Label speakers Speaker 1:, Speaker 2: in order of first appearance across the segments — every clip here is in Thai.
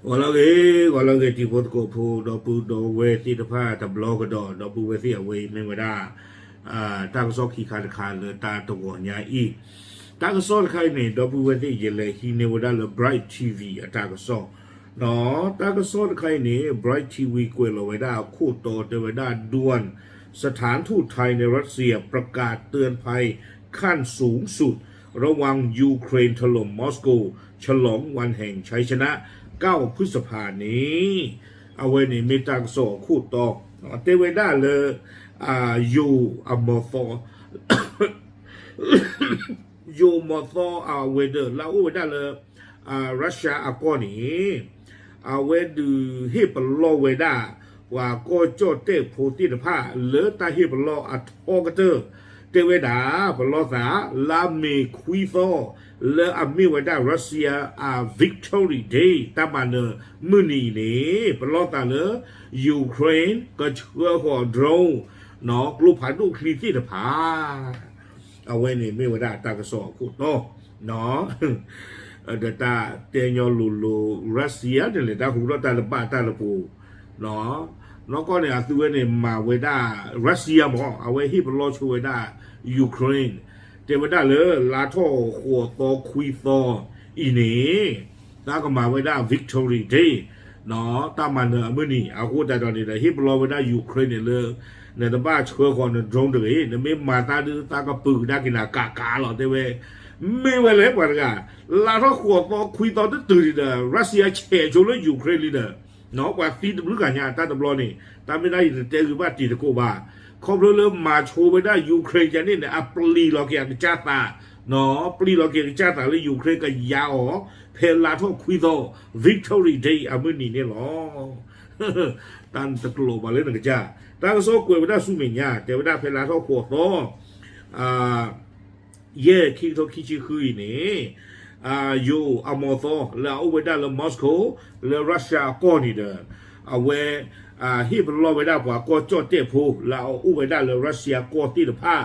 Speaker 1: wala ge ti pot ko pho do pu do we ti ta pha ta blog do pu we si away me wada ta so ki kha le ta to ko nya I ta so khai ne do pu we si ye le hi ne wada le bright tv ta so no ta so khai ne bright tv กวยlo wada คู่โตเตวดาด่วนสถานทูตไทยในรัสเซียประกาศเตือนภัยขั้นสูงสุดระวังยูเครนถล่มมอสโกฉลองวันแห่งชัยชนะ9 พฤษภาคมนี้เอาไว้ในเมตาโซคู่ต่อเตเวด้าเลยยูอมอฟอยูมอฟอเวเดอร์แล้วเวด้าเลยรัสเซียก่อนนี้เวดูฮิปโลเวด้าว่าก็โจเตโพธิตภาเหลือตาฮิปโลอัทโอกเตอร์เตเวดาปลอสาลาเมควีโซเลอเมเวดารัสเซียวิกตอรี่เดย์ตามันเนมือนีนี่ปลอสาเลยูเครนก็เชื่อหัวโดรนนอกลูกผันลูกคลีที่ตะพาเอาไว้ในเมเวดาตากระสอบกูโตเนาะเดตาเตยอลูรัสเซียเดลตาหูรตาละบ้าตาละปูเนาะแล้วก็เนี่ยตัวเนี่ยมาเวด้ารัสเซียบอกเอาไว้ที่เป็นรอช่วยได้ยูเครนแต่เวด้าเลยลาโต้หัวโตคุยโตอีนี่แล้วก็มาเวด้าวิกตอรี่เดย์เนาะตามมันเนี่ยเมื่อนี่เอาคู่แต่ตอนนี้เลยที่เป็นรอเวด้ายูเครนเนี่ยเลยเนี่ยแต่บ้าเชื่อคนเนี่ยตรงเลยเนี่ยไม่มาตาดื้อตากระปืนได้กินกาหรอกแต่เว้ไม่เวเล็กกว่ากันลาโต้หัวโตคุยโตตั้งตื่นเลยรัสเซียเฉยจนเลยยูเครนเลยเนาะว่าฟีดบลูกันเนี่ยตาตบล้อนี่ตาไม่ได้เตะคือว่าตีตะโกบ้าเขาเริ่มมาโชว์ไปได้ยูเครนจะนี่เนี่ยปลีล็อกเกียร์จ้าตาเนาะปลีล็อกเกียร์จ้าตาเลยยูเครนก็ยาวเพลลาโทคุยโตวิกตอรี่เดย์มื้อนี้เนี่ยหรอตันตะโกลมาเลยนะจ้าตาก็โซกวยไปได้สู้เมียแต่ไปได้เพลลาโทขวดโตเย่คิดโตคิดชื่อคือนี่อยู่อมอโซแล้วเอาไว้ได้แล้วมอสโกแล้วรัสเซียก็นี่เด้อเอาไว้ฮิปโลไว้ได้กว่าก็จอดเตะพูแล้วเอาไว้ได้แล้วรัสเซียก็ที่ละผ้า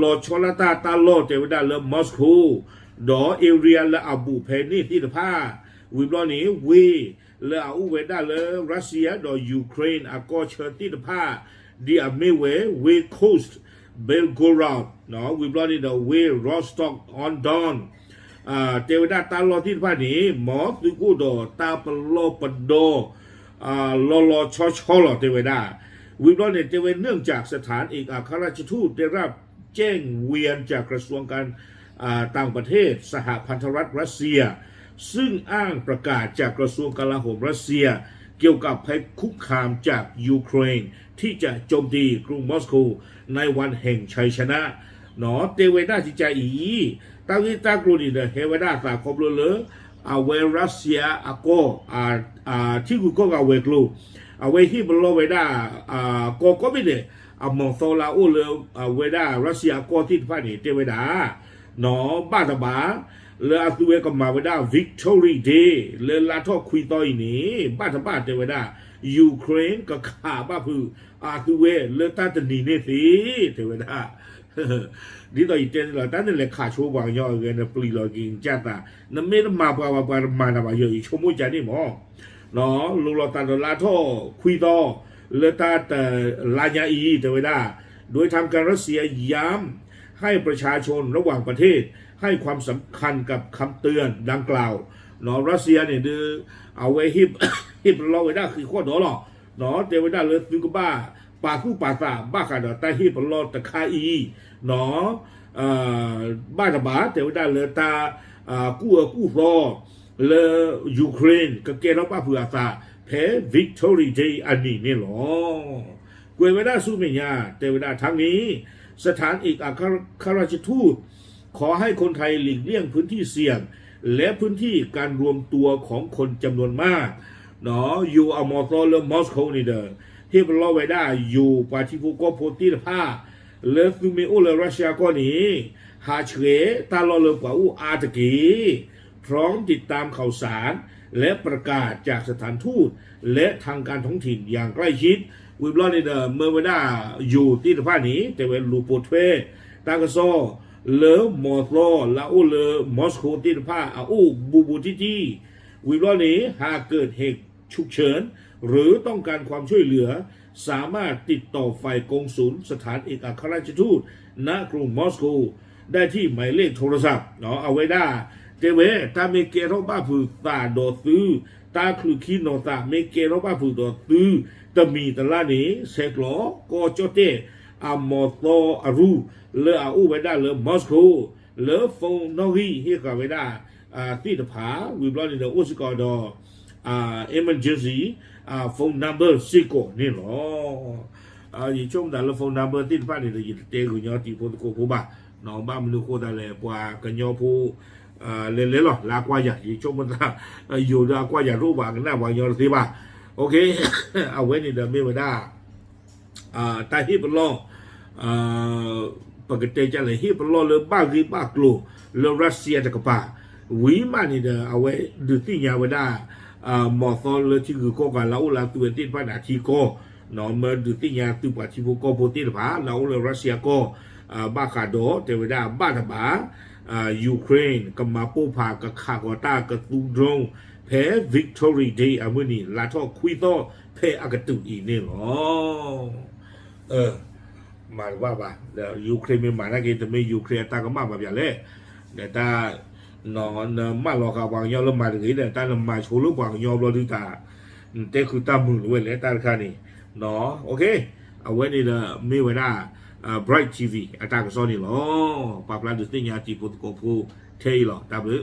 Speaker 1: ลอชอลาตาตาโลเตไว้ได้แล้วมอสโกดอเอเรียและอาบูเพนี่ที่ละผ้าวิบลอนี้วีแล้วเอาไว้ได้แล้วรัสเซียดอยูเครนก็เชิญที่ละผ้าดีอเมเวโคสต์เบลโกราดเนาะวิบลอนี้ดอเวรอสต็อกออนดอนเทวดาตาลอที่ผ่านนี้หมอตุกูโดตาปโลปโดลอชอลอเทวดาวิบลอเนี่ยเทวเนื่องจากสถานเอกอัครราชทูตได้รับแจ้งเวียนจากกระทรวงการต่างประเทศสหพันธรัฐรัสเซียซึ่งอ้างประกาศจากกระทรวงกลาโหมรัสเซียเกี่ยวกับภัยคุกคามจากยูเครนที่จะโจมตีกรุงมอสโกในวันแห่งชัยชนะเนาะเทวดาจิจาอีตาวิตากรุณีเนี่ยเฮวดาสาคบเลยเวรัสเซียก็ที่กูก็เอาเวกลูเวที่บล็อกเวดาก็ไม่ได้มองโซลาอุเลเวดารัสเซียก็ที่ผ่านนี่เทวดาเนาะบ้าตาบ้าแล้วตัวเวก็มาเวดาวิกตอรี่เดย์แล้วลาทอคุยต่อยนี่บ้าตาบ้าเทวดายูเครนก็ขาบ้าคือตัวเวแล้วตาจะหนีเนี่ยสิเทวดาดีต่ออีกเจนเราตั้งแต่เล็กขาชัววางย่อเงินปลีลอกินจ้าตานั่นไม่ต้องมามาหน้ามาเยอะอีกชั่วโมงใจนี่หมอเนาะลูกเราตัดลาท่อคุยต่อเลตัดลายาอีเทวดาโดยทางการรัสเซียย้ำให้ประชาชนระหว่างประเทศให้ความสำคัญกับคำเตือนดังกล่าวเนาะรัสเซียเนี่ยดื้อเอาไว้ฮิปเราไว้ได้คือข้อดอหรอเนาะเทวดาเลยฟิกบ้าปาคู่ปาซาบ้าขาดแต่ฮิปโลตะคาอีเนาะบ้าตาบ้าแต่ว่าได้เลยตากู้ฟอเลยยูเครนก็เกล้าป้าเผื่อซาแพ้วิกตอรี่เดย์อันนี้เนี่ยหรอกวยไม่ได้สู้ไม่ยากแต่ว่าได้ทั้งนี้สถานเอกอัครราชทูตขอให้คนไทยหลีกเลี่ยงพื้นที่เสี่ยงและพื้นที่การรวมตัวของคนจำนวนมากเนาะอยู่มอสโกและมอสโกนี่เด้อที่เป็นล้อไว้ได้อยู่ปาทิฟูโกโพติละผ้าเลฟิเมโอเลรัสเซียก็นี้หาเฉยตาลอเลกว่าอาตะกีพร้อมติดตามข่าวสารและประกาศจากสถานทูตและทางการท้องถิ่นอย่างใกล้ชิดวิบลอนี่เดอเมื่อวันได้อยู่ที่ละผ้านี้แต่เวลูโปเทตากโซเลมอสโลลาอูเลมอสโกที่ละผ้าบูบูที่ วิบล้อนี้หากเกิดเหตุฉุกเฉินหรือต้องการความช่วยเหลือสามารถติดต่อฝ่ายกงสุลสถานเอกอัครราชทูตณกรุงมอสโกได้ที่หมายเลขโทรศัพท์เนาะเอาไว้ได้เจเวตาเมเกโรบ้าผูตาโดซื้อตาคือคีโนตาเมเกโรบ้าผูโดซื้อตะมีตะลานี้เซกโลก็จเตอามอโตอารูเลออาอูไว้ได้เลอมอสโกเลอฟงนอฮีเฮียกับไว้ได้ที่ตะผาวิบล้อนี่เดอุสกอดemergency phone number 四个你咯以中的了 phone number 电话里的这个鸟地方的国吧น้องบ้านมันดูโคตรอะไรกว่ากันยอผู้เล่นๆหรอลากว่าอย่างที่ชมมันอยู่ลากว่าอย่างรูปว่ากันหน้าวางยอสิบ่ะโอเคเอาไว้ในเดิมไม่ได้ตาฮิปล้อปกติจะเลยฮิปล้อเลยบ้ากีบ้ากลัวเลยรัสเซียจะกับป่าวิมานี่เด้อเอาไว้ดูที่ยาวได้หมอซอเลยที่คือก็กันเราเราตัวที่พันอาทิก็น้องมาดูที่ยาตัวปัจจุบันก็พูดที่ผาเราเลยรัสเซียก็บ้าขาดเทวดาบ้าทบายูเครนกับมาปูพากับคากอตากับตูดงแพ้วิกตอรี่เดย์อามือนี่ลาทอคุยต่อแพ้อากาศตุอีนี่หรอมาว่าป่ะเดี๋ยวยูเครนมีมานะกินแต่ไม่ยูเครนตาก็มาแบบอย่างเล่เดี๋ยวตานอนมาหลอกกับวางยอแล้วมาถึงนี้เดี๋ยวตานมาโชว์ลูกวางยอเราดูตาแต่คือตามือเว้ยเลยตาค่านี่เนาะโอเคเอาไว้นี่ละไม่ไว้ได้Bright TV อาจารย์ก็สอนนี่หรอปาปลาดุสติญาจีปุตโกพูเทยหรอตาเบล